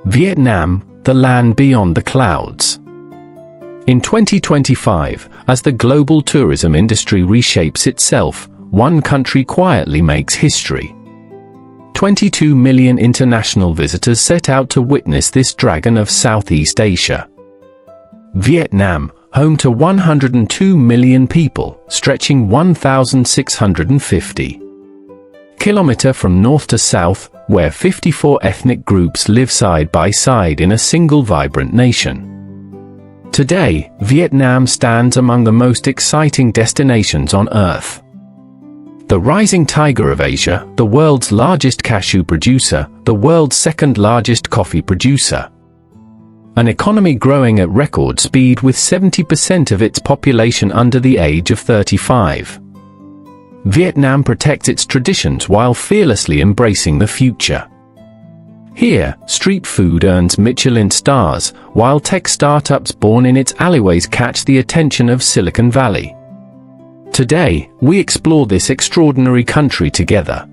Vietnam, the land beyond the clouds. In 2025, as the global tourism industry reshapes itself, one country quietly makes history. 22 million international visitors set out to witness this dragon of Southeast Asia. Vietnam, home to 102 million people, stretching 1,650 kilometers from north to south, where 54 ethnic groups live side by side in a single vibrant nation. Today, Vietnam stands among the most exciting destinations on Earth. The rising tiger of Asia, the world's largest cashew producer, the world's second largest coffee producer. An economy growing at record speed with 70% of its population under the age of 35. Vietnam protects its traditions while fearlessly embracing the future. Here, street food earns Michelin stars, while tech startups born in its alleyways catch the attention of Silicon Valley. Today, we explore this extraordinary country together.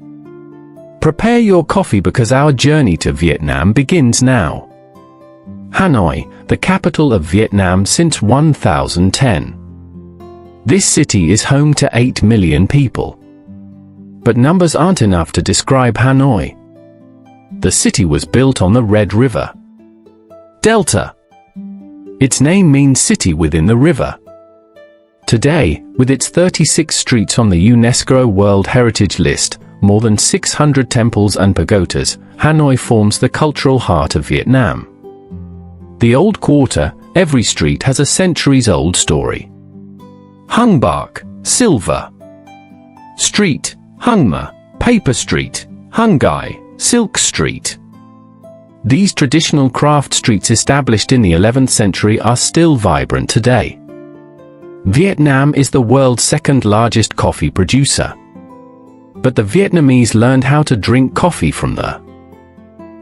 Prepare your coffee because our journey to Vietnam begins now. Hanoi, the capital of Vietnam since 1010. This city is home to 8 million people. But numbers aren't enough to describe Hanoi. The city was built on the Red River Delta. Its name means city within the river. Today, with its 36 streets on the UNESCO World Heritage List, more than 600 temples and pagodas, Hanoi forms the cultural heart of Vietnam. The Old Quarter, every street has a centuries-old story. Hung Bak, Silver Street, Hung Ma, Paper Street, Hung Gai, Silk Street. These traditional craft streets established in the 11th century are still vibrant today. Vietnam is the world's second largest coffee producer. But the Vietnamese learned how to drink coffee from the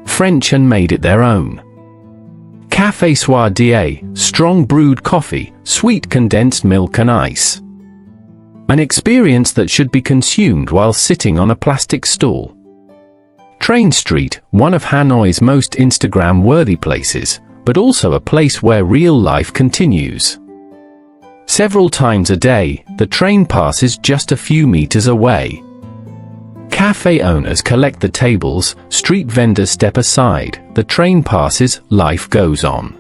French and made it their own. Café Soir d'A, strong brewed coffee, sweet condensed milk and ice. An experience that should be consumed while sitting on a plastic stool. Train Street, one of Hanoi's most Instagram-worthy places, but also a place where real life continues. Several times a day, the train passes just a few meters away. Cafe owners collect the tables, street vendors step aside, the train passes, life goes on.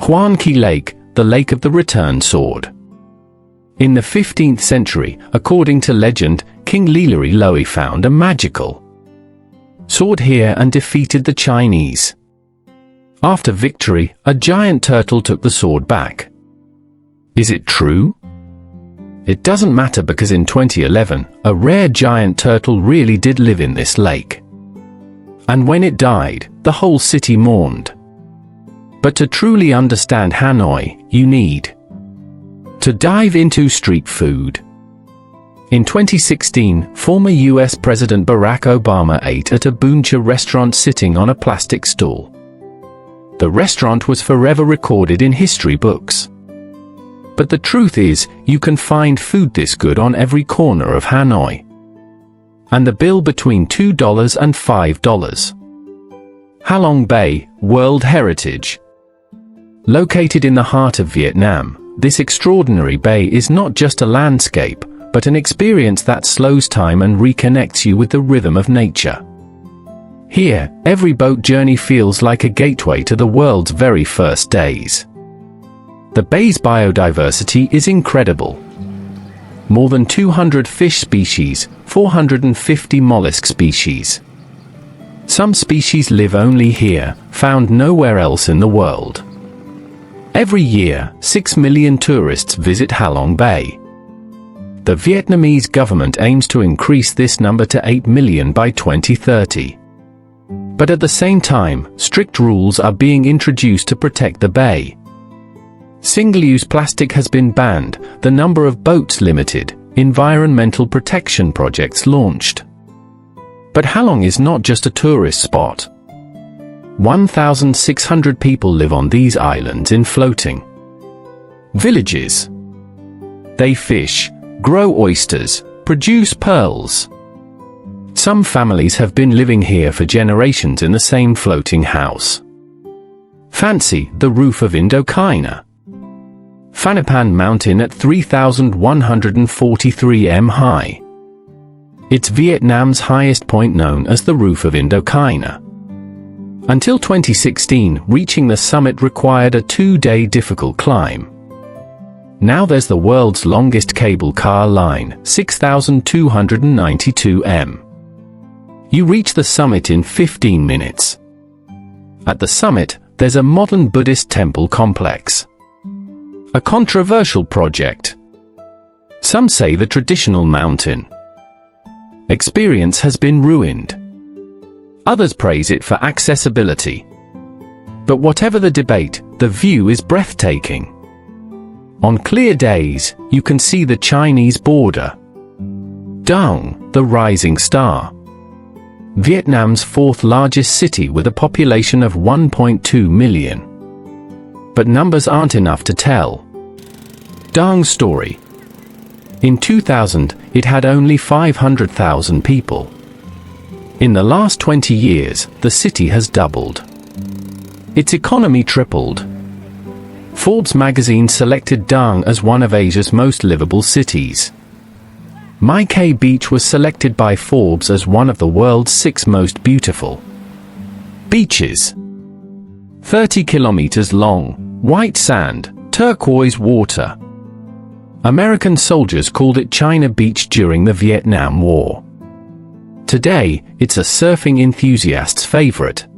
Huan Ki Lake, the Lake of the Returned Sword. In the 15th century, according to legend, King Liliri Loe found a magical sword here and defeated the Chinese. After victory, a giant turtle took the sword back. Is it true? It doesn't matter because in 2011, a rare giant turtle really did live in this lake. And when it died, the whole city mourned. But to truly understand Hanoi, you need to dive into street food. In 2016, former US President Barack Obama ate at a Bún Chả restaurant sitting on a plastic stool. The restaurant was forever recorded in history books. But the truth is, you can find food this good on every corner of Hanoi. And the bill between $2 and $5. Halong Bay, World Heritage. Located in the heart of Vietnam, this extraordinary bay is not just a landscape, but an experience that slows time and reconnects you with the rhythm of nature. Here, every boat journey feels like a gateway to the world's very first days. The bay's biodiversity is incredible. More than 200 fish species, 450 mollusk species. Some species live only here, found nowhere else in the world. Every year, 6 million tourists visit Halong Bay. The Vietnamese government aims to increase this number to 8 million by 2030. But at the same time, strict rules are being introduced to protect the bay. Single-use plastic has been banned, the number of boats limited, environmental protection projects launched. But Halong is not just a tourist spot. 1,600 people live on these islands in floating villages. They fish, grow oysters, produce pearls. Some families have been living here for generations in the same floating house. Fancy the roof of Indochina. Phanapan Mountain at 3,143 m high. It's Vietnam's highest point, known as the roof of Indochina. Until 2016, reaching the summit required a 2-day difficult climb. Now there's the world's longest cable car line, 6,292 m. You reach the summit in 15 minutes. At the summit, there's a modern Buddhist temple complex. A controversial project. Some say the traditional mountain experience has been ruined. Others praise it for accessibility. But whatever the debate, the view is breathtaking. On clear days, you can see the Chinese border. Dang, the rising star. Vietnam's fourth largest city with a population of 1.2 million. But numbers aren't enough to tell Dang's story. In 2000, it had only 500,000 people. In the last 20 years, the city has doubled. Its economy tripled. Forbes magazine selected Dang as one of Asia's most livable cities. Mai Khe Beach was selected by Forbes as one of the world's 6 most beautiful beaches. 30 kilometers long, white sand, turquoise water. American soldiers called it China Beach during the Vietnam War. Today, it's a surfing enthusiast's favorite.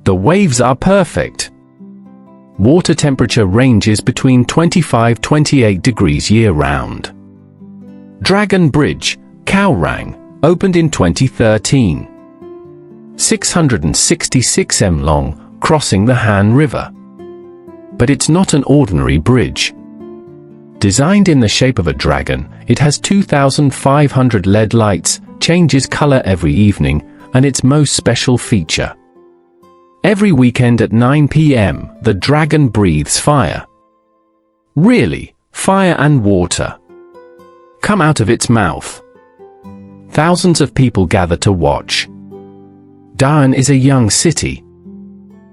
The waves are perfect. Water temperature ranges between 25–28 degrees year-round. Dragon Bridge, Khao Rang, opened in 2013. 666 m long, crossing the Han River. But it's not an ordinary bridge. Designed in the shape of a dragon, it has 2,500 LED lights, changes color every evening, and its most special feature. Every weekend at 9 p.m., the dragon breathes fire. Really, fire and water come out of its mouth. Thousands of people gather to watch. Daan is a young city.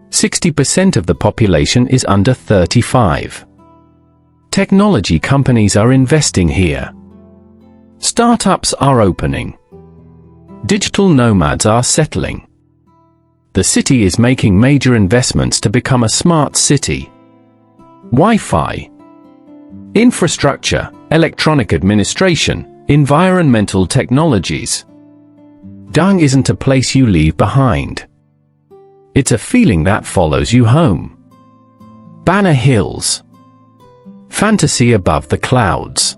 60% of the population is under 35. Technology companies are investing here. Startups are opening. Digital nomads are settling. The city is making major investments to become a smart city. Wi-Fi, infrastructure, electronic administration, environmental technologies. Dang isn't a place you leave behind. It's a feeling that follows you home. Banner Hills. Fantasy above the clouds.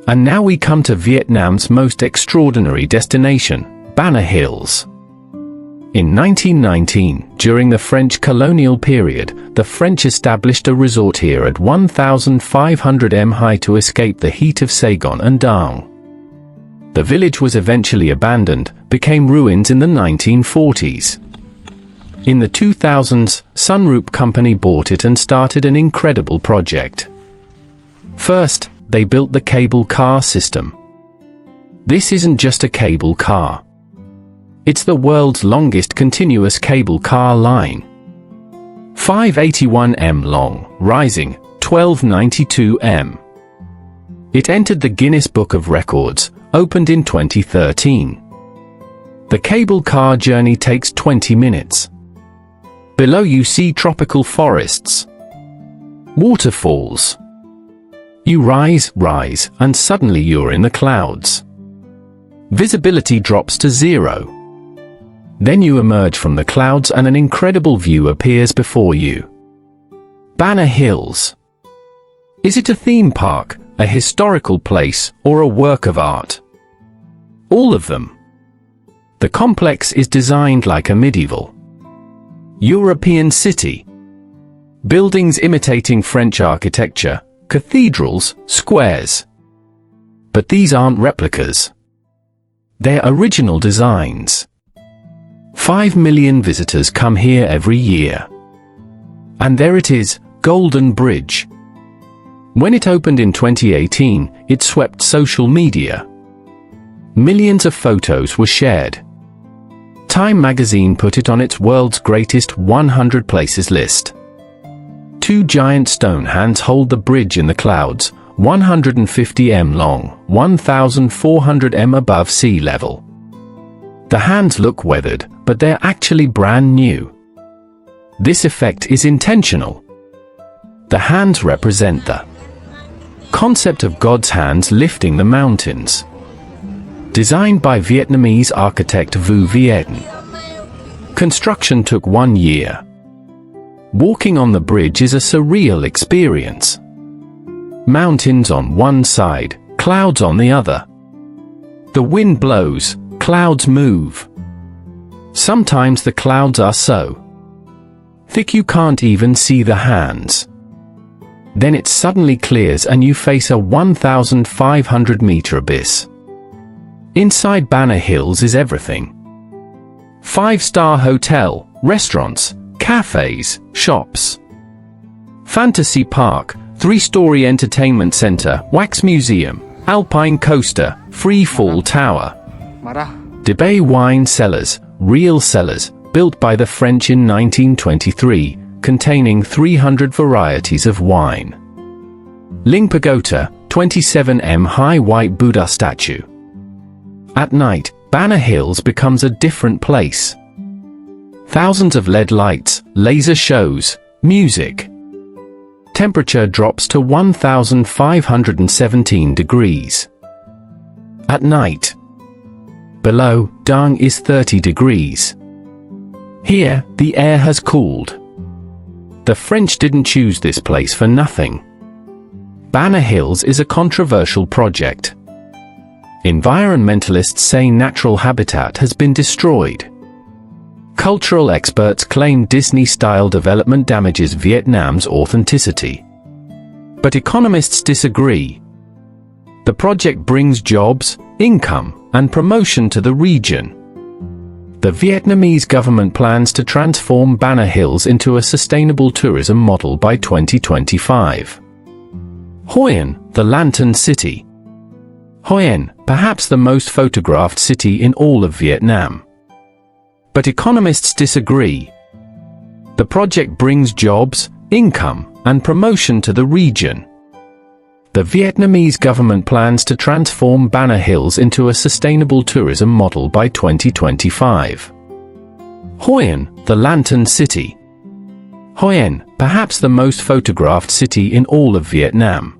And now we come to Vietnam's most extraordinary destination, Banner Hills. In 1919, during the French colonial period, the French established a resort here at 1,500 m high to escape the heat of Saigon and Danang. The village was eventually abandoned, became ruins in the 1940s. In the 2000s, Sunroop Company bought it and started an incredible project. First, they built the cable car system. This isn't just a cable car. It's the world's longest continuous cable car line. 581 m long, rising 1292 m. It entered the Guinness Book of Records, opened in 2013. The cable car journey takes 20 minutes. Below you see tropical forests. Waterfalls. You rise, and suddenly you're in the clouds. Visibility drops to 0. Then you emerge from the clouds and an incredible view appears before you. Banner Hills. Is it a theme park, a historical place, or a work of art? All of them. The complex is designed like a medieval European city. Buildings imitating French architecture, cathedrals, squares. But these aren't replicas. They're original designs. 5 million visitors come here every year. And there it is, Golden Bridge. When it opened in 2018, it swept social media. Millions of photos were shared. Time magazine put it on its world's greatest 100 places list. Two giant stone hands hold the bridge in the clouds, 150 m long, 1,400 m above sea level. The hands look weathered, but they're actually brand new. This effect is intentional. The hands represent the concept of God's hands lifting the mountains. Designed by Vietnamese architect Vu Vietin. Construction took 1 year. Walking on the bridge is a surreal experience. Mountains on one side, clouds on the other. The wind blows, clouds move. Sometimes the clouds are so thick you can't even see the hands. Then it suddenly clears and you face a 1,500-meter abyss. Inside Banner Hills is everything. 5-star hotel, restaurants, cafes, shops. Fantasy park, 3-story entertainment center, wax museum, alpine coaster, free fall tower. Debay wine cellars, real cellars, built by the French in 1923, containing 300 varieties of wine. Ling Pagoda, 27 m high white Buddha statue. At night, Banner Hills becomes a different place. Thousands of LED lights, laser shows, music. Temperature drops to 1,517 degrees. At night, below, Dang is 30 degrees. Here, the air has cooled. The French didn't choose this place for nothing. Banner Hills is a controversial project. Environmentalists say natural habitat has been destroyed. Cultural experts claim Disney-style development damages Vietnam's authenticity. But economists disagree. The project brings jobs, income, and promotion to the region. The Vietnamese government plans to transform Banner Hills into a sustainable tourism model by 2025. Hoi An, the Lantern City. Hoi An, perhaps the most photographed city in all of Vietnam. But economists disagree. The project brings jobs, income, and promotion to the region. The Vietnamese government plans to transform Banner Hills into a sustainable tourism model by 2025. Hoi An, the Lantern City. Hoi An, perhaps the most photographed city in all of Vietnam.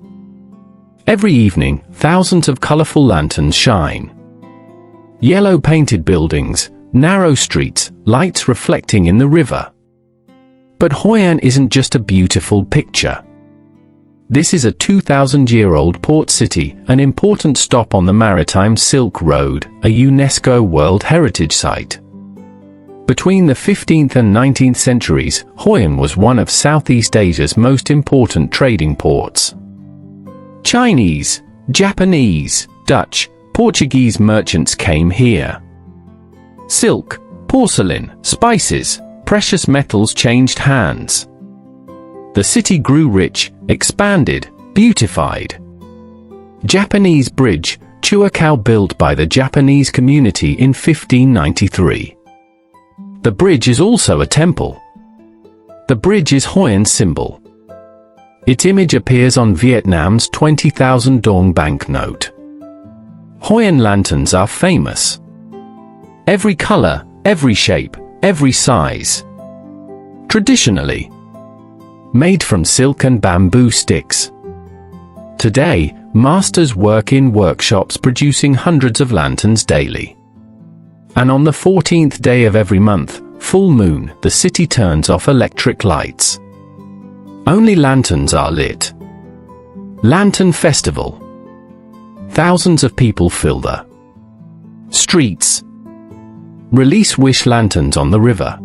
Every evening, thousands of colorful lanterns shine. Yellow painted buildings, narrow streets, lights reflecting in the river. But Hoi An isn't just a beautiful picture. This is a 2,000-year-old port city, an important stop on the Maritime Silk Road, a UNESCO World Heritage Site. Between the 15th and 19th centuries, Hoi An was one of Southeast Asia's most important trading ports. Chinese, Japanese, Dutch, Portuguese merchants came here. Silk, porcelain, spices, precious metals changed hands. The city grew rich, expanded, beautified. Japanese bridge, Chuakao, built by the Japanese community in 1593. The bridge is also a temple. The bridge is Hoi An's symbol. Its image appears on Vietnam's 20,000 dong banknote. Hoi An lanterns are famous. Every color, every shape, every size. Traditionally made from silk and bamboo sticks. Today, masters work in workshops producing hundreds of lanterns daily. And on the 14th day of every month, full moon, the city turns off electric lights. Only lanterns are lit. Lantern Festival. Thousands of people fill the streets. Release wish lanterns on the river.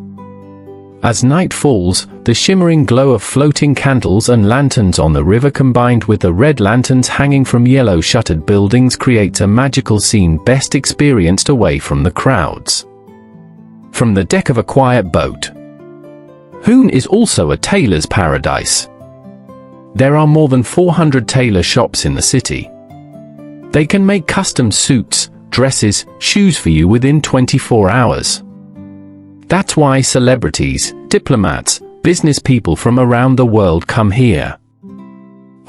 As night falls, the shimmering glow of floating candles and lanterns on the river combined with the red lanterns hanging from yellow shuttered buildings creates a magical scene best experienced away from the crowds. From the deck of a quiet boat. Hoon is also a tailor's paradise. There are more than 400 tailor shops in the city. They can make custom suits, dresses, shoes for you within 24 hours. That's why celebrities, diplomats, business people from around the world come here.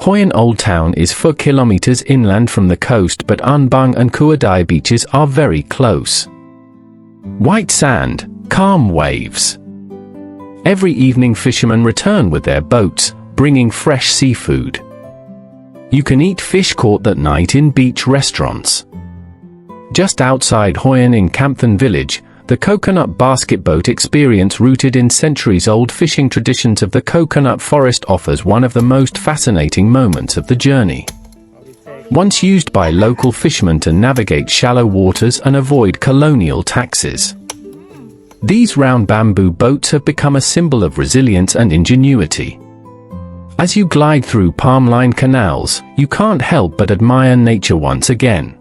Hoi An Old Town is 4 kilometers inland from the coast, but An Bang and Kua Dai beaches are very close. White sand, calm waves. Every evening fishermen return with their boats, bringing fresh seafood. You can eat fish caught that night in beach restaurants. Just outside Hoi An in Kampthorne village, the coconut basket boat experience, rooted in centuries-old fishing traditions of the coconut forest, offers one of the most fascinating moments of the journey. Once used by local fishermen to navigate shallow waters and avoid colonial taxes. These round bamboo boats have become a symbol of resilience and ingenuity. As you glide through palm-lined canals, you can't help but admire nature once again.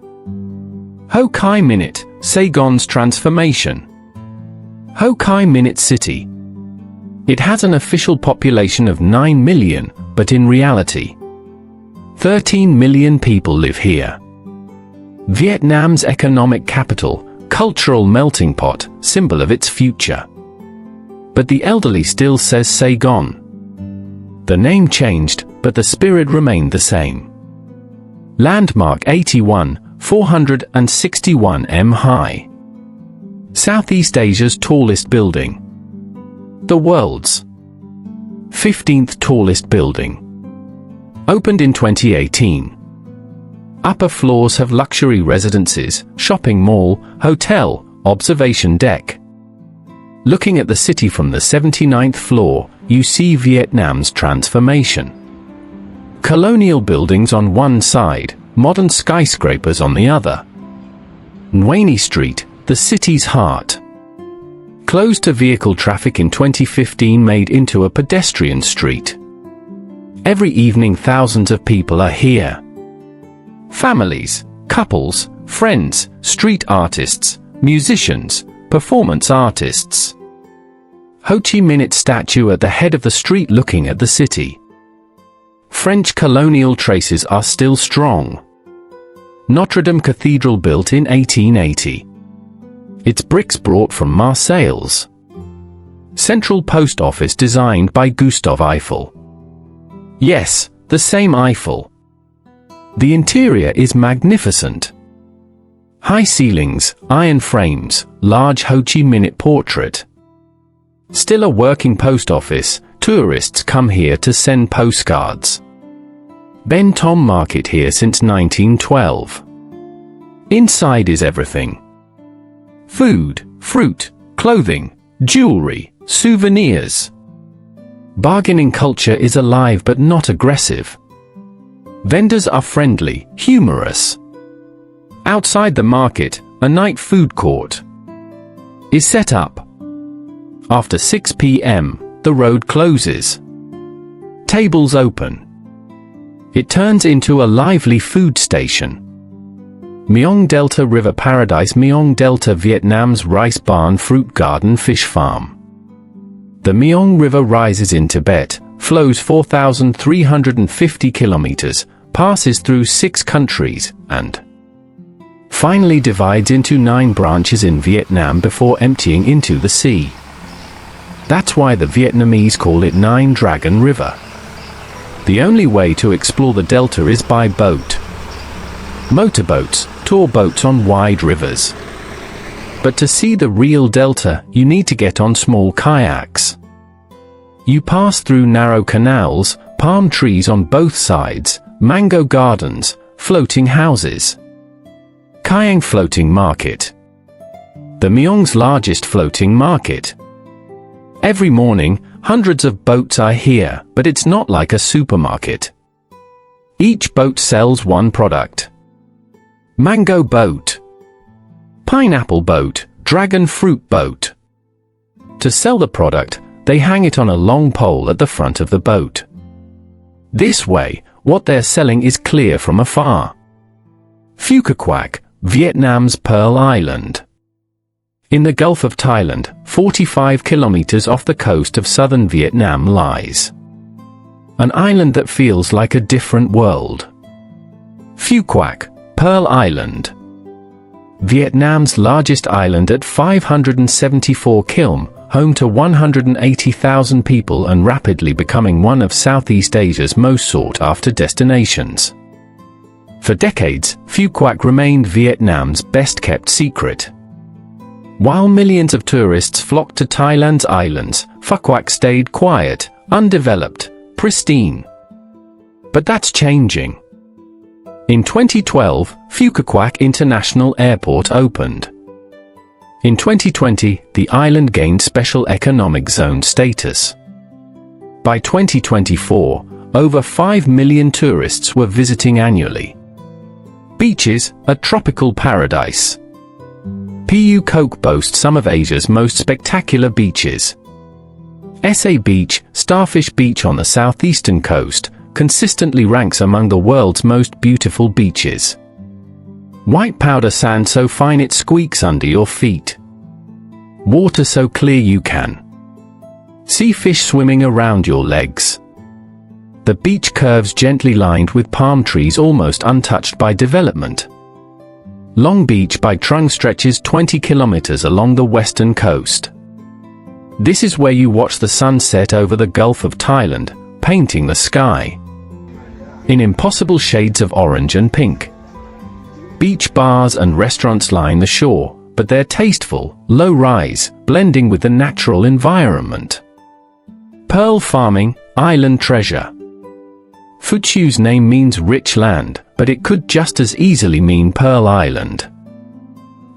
Ho Chi Minh, Saigon's transformation. Ho Chi Minh City. It has an official population of 9 million, but in reality, 13 million people live here. Vietnam's economic capital, cultural melting pot, symbol of its future. But the elderly still says Saigon. The name changed, but the spirit remained the same. Landmark 81, 461 m high. Southeast Asia's tallest building. The world's 15th tallest building. Opened in 2018. Upper floors have luxury residences, shopping mall, hotel, observation deck. Looking at the city from the 79th floor, you see Vietnam's transformation. Colonial buildings on one side, modern skyscrapers on the other. Nguyen Street, the city's heart. Closed to vehicle traffic in 2015, made into a pedestrian street. Every evening thousands of people are here. Families, couples, friends, street artists, musicians, performance artists. Ho Chi Minh statue at the head of the street looking at the city. French colonial traces are still strong. Notre Dame Cathedral, built in 1880. Its bricks brought from Marseilles. Central Post Office designed by Gustave Eiffel. Yes, the same Eiffel. The interior is magnificent. High ceilings, iron frames, large Ho Chi Minh portrait. Still a working post office, tourists come here to send postcards. Ben Tom Market here since 1912. Inside is everything. Food, fruit, clothing, jewelry, souvenirs. Bargaining culture is alive but not aggressive. Vendors are friendly, humorous. Outside the market, a night food court is set up. After 6 p.m., the road closes. Tables open. It turns into a lively food station. Meong Delta River Paradise, Meong Delta, Vietnam's rice barn, fruit garden, fish farm. The Meong River rises in Tibet, flows 4,350 kilometers, passes through 6 countries, and finally divides into 9 branches in Vietnam before emptying into the sea. That's why the Vietnamese call it Nine Dragon River. The only way to explore the delta is by boat. Motorboats, tour boats on wide rivers. But to see the real delta, you need to get on small kayaks. You pass through narrow canals, palm trees on both sides, mango gardens, floating houses. Kayang Floating Market. The Meong's largest floating market. Every morning, hundreds of boats are here, but it's not like a supermarket. Each boat sells one product. Mango boat. Pineapple boat, dragon fruit boat. To sell the product, they hang it on a long pole at the front of the boat. This way, what they're selling is clear from afar. Phuket Quac, Vietnam's Pearl Island. In the Gulf of Thailand, 45 kilometers off the coast of southern Vietnam lies an island that feels like a different world. Phu Quoc, Pearl Island. Vietnam's largest island at 574 km, home to 180,000 people and rapidly becoming one of Southeast Asia's most sought-after destinations. For decades, Phu Quoc remained Vietnam's best-kept secret. While millions of tourists flocked to Thailand's islands, Phu Quoc stayed quiet, undeveloped, pristine. But that's changing. In 2012, Phu Quoc International Airport opened. In 2020, the island gained Special Economic Zone status. By 2024, over 5 million tourists were visiting annually. Beaches, a tropical paradise. Phu Quoc boasts some of Asia's most spectacular beaches. Sa Beach, Starfish Beach on the southeastern coast, consistently ranks among the world's most beautiful beaches. White powder sand so fine it squeaks under your feet. Water so clear you can see fish swimming around your legs. The beach curves gently lined with palm trees almost untouched by development. Long Beach by Trung stretches 20 kilometers along the western coast. This is where you watch the sun set over the Gulf of Thailand, painting the sky in impossible shades of orange and pink. Beach bars and restaurants line the shore, but they're tasteful, low-rise, blending with the natural environment. Pearl farming, island treasure. Phu Quoc's name means rich land, but it could just as easily mean Pearl Island.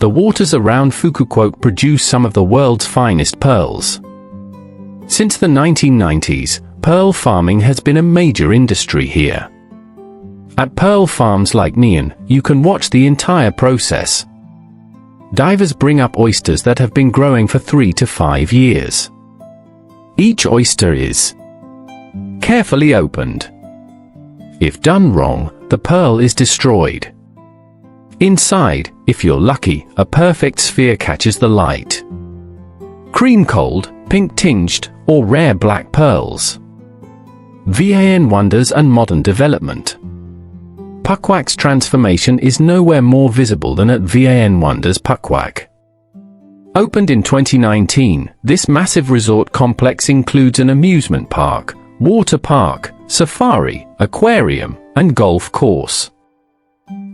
The waters around Phu Quoc produce some of the world's finest pearls. Since the 1990s, pearl farming has been a major industry here. At pearl farms like Neon, you can watch the entire process. Divers bring up oysters that have been growing for 3 to 5 years. Each oyster is carefully opened. If done wrong, the pearl is destroyed. Inside, if you're lucky, a perfect sphere catches the light. Cream cold, pink tinged, or rare black pearls. Vietnam wonders and modern development. Phu Quoc's transformation is nowhere more visible than at Vietnam Wonders Phu Quoc. Opened in 2019, this massive resort complex includes an amusement park, water park, safari, aquarium, and golf course.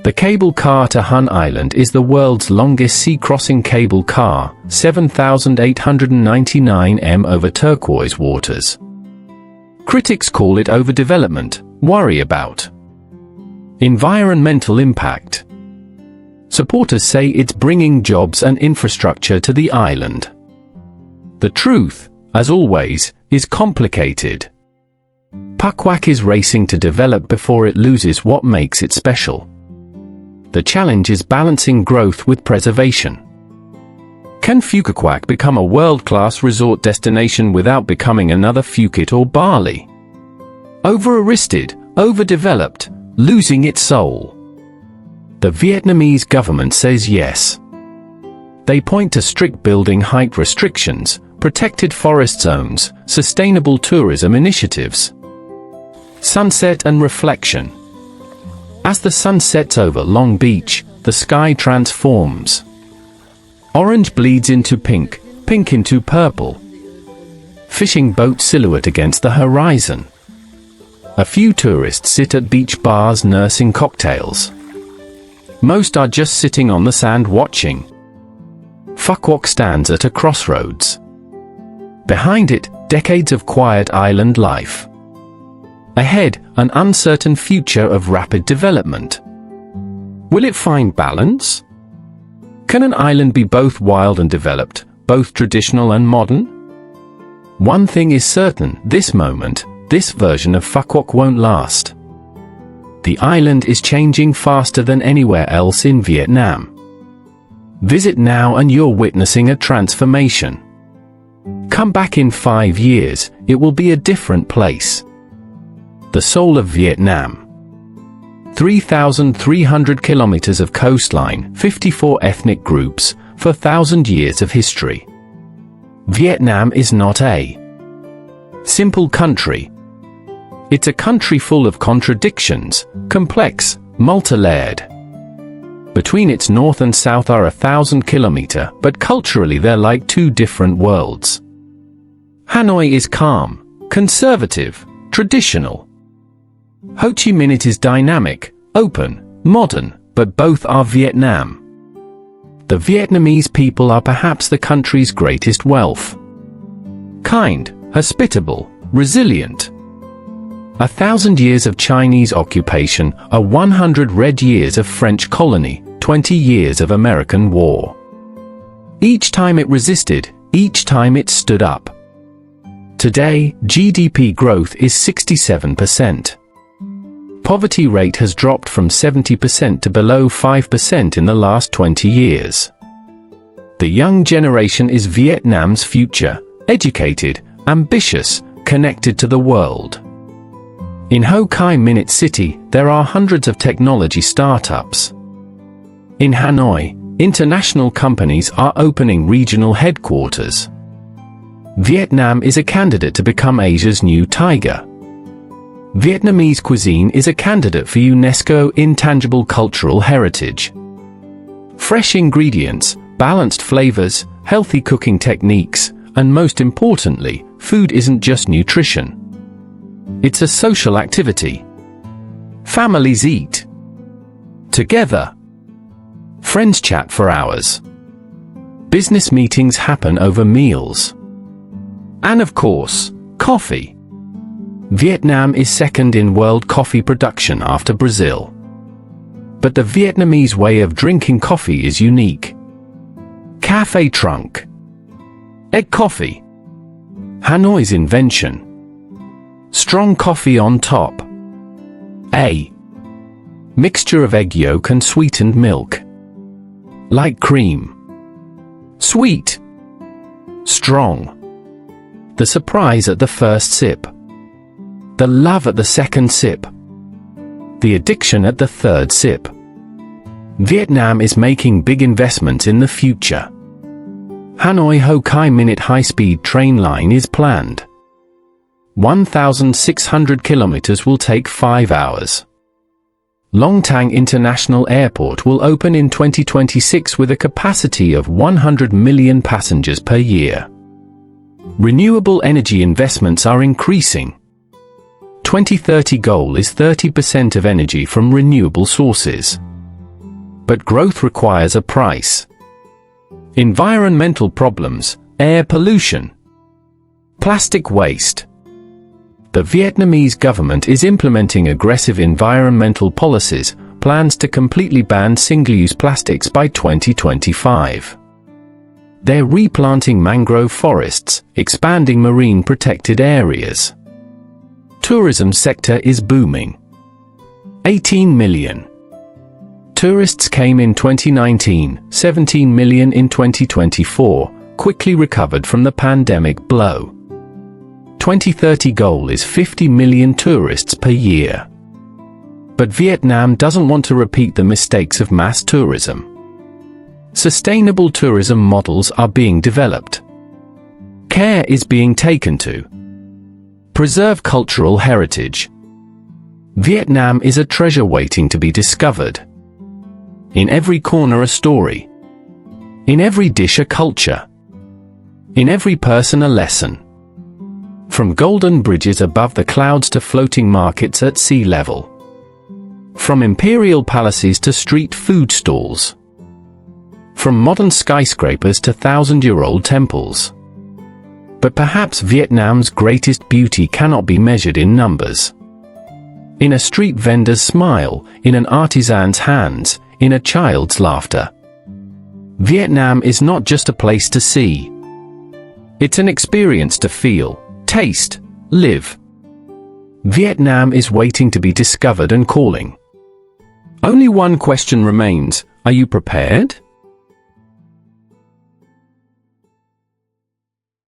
The cable car to Hun Island is the world's longest sea-crossing cable car, 7,899 m over turquoise waters. Critics call it overdevelopment, worry about environmental impact. Supporters say it's bringing jobs and infrastructure to the island. The truth, as always, is complicated. Phu Quoc is racing to develop before it loses what makes it special. The challenge is balancing growth with preservation. Can Phu Quoc become a world-class resort destination without becoming another Phuket or Bali? Over-touristed, overdeveloped, losing its soul. The Vietnamese government says yes. They point to strict building height restrictions, protected forest zones, sustainable tourism initiatives. Sunset and reflection. As the sun sets over Long Beach, the sky transforms. Orange bleeds into pink, pink into purple. Fishing boat silhouette against the horizon. A few tourists sit at beach bars nursing cocktails. Most are just sitting on the sand watching. Phu Quoc stands at a crossroads. Behind it, decades of quiet island life. Ahead, an uncertain future of rapid development. Will it find balance? Can an island be both wild and developed, both traditional and modern? One thing is certain, this moment, this version of Phu Quoc won't last. The island is changing faster than anywhere else in Vietnam. Visit now and you're witnessing a transformation. Come back in 5 years, it will be a different place. The soul of Vietnam. 3,300 kilometers of coastline, 54 ethnic groups, 4,000 years of history. Vietnam is not a simple country. It's a country full of contradictions, complex, multi-layered. Between its north and south are 1,000 kilometers, but culturally they're like two different worlds. Hanoi is calm, conservative, traditional. Ho Chi Minh is dynamic, open, modern, but both are Vietnam. The Vietnamese people are perhaps the country's greatest wealth. Kind, hospitable, resilient. 1,000 years of Chinese occupation are 100 red years of French colony, 20 years of American war. Each time it resisted, each time it stood up. Today, GDP growth is 67%. Poverty rate has dropped from 70% to below 5% in the last 20 years. The young generation is Vietnam's future, educated, ambitious, connected to the world. In Ho Chi Minh City, there are hundreds of technology startups. In Hanoi, international companies are opening regional headquarters. Vietnam is a candidate to become Asia's new tiger. Vietnamese cuisine is a candidate for UNESCO Intangible Cultural Heritage. Fresh ingredients, balanced flavors, healthy cooking techniques, and most importantly, food isn't just nutrition. It's a social activity. Families eat together. Friends chat for hours. Business meetings happen over meals. And of course, coffee. Vietnam is second in world coffee production after Brazil. But the Vietnamese way of drinking coffee is unique. Café trunk. Egg coffee. Hanoi's invention. Strong coffee on top. A mixture of egg yolk and sweetened milk. Like cream. Sweet. Strong. The surprise at the first sip. The love at the second sip. The addiction at the third sip. Vietnam is making big investments in the future. Hanoi Ho Chi Minh high-speed train line is planned. 1,600 kilometers will take 5 hours. Long Thanh International Airport will open in 2026 with a capacity of 100 million passengers per year. Renewable energy investments are increasing. 2030 goal is 30% of energy from renewable sources. But growth requires a price. Environmental problems, air pollution, plastic waste. The Vietnamese government is implementing aggressive environmental policies, plans to completely ban single-use plastics by 2025. They're replanting mangrove forests, expanding marine protected areas. Tourism sector is booming. 18 million tourists came in 2019, 17 million in 2024, quickly recovered from the pandemic blow. 2030 goal is 50 million tourists per year. But Vietnam doesn't want to repeat the mistakes of mass tourism. Sustainable tourism models are being developed. Care is being taken to preserve cultural heritage. Vietnam is a treasure waiting to be discovered. In every corner a story. In every dish a culture. In every person a lesson. From golden bridges above the clouds to floating markets at sea level. From imperial palaces to street food stalls. From modern skyscrapers to thousand-year-old temples. But perhaps Vietnam's greatest beauty cannot be measured in numbers. In a street vendor's smile, in an artisan's hands, in a child's laughter. Vietnam is not just a place to see. It's an experience to feel, taste, live. Vietnam is waiting to be discovered and calling. Only one question remains: are you prepared?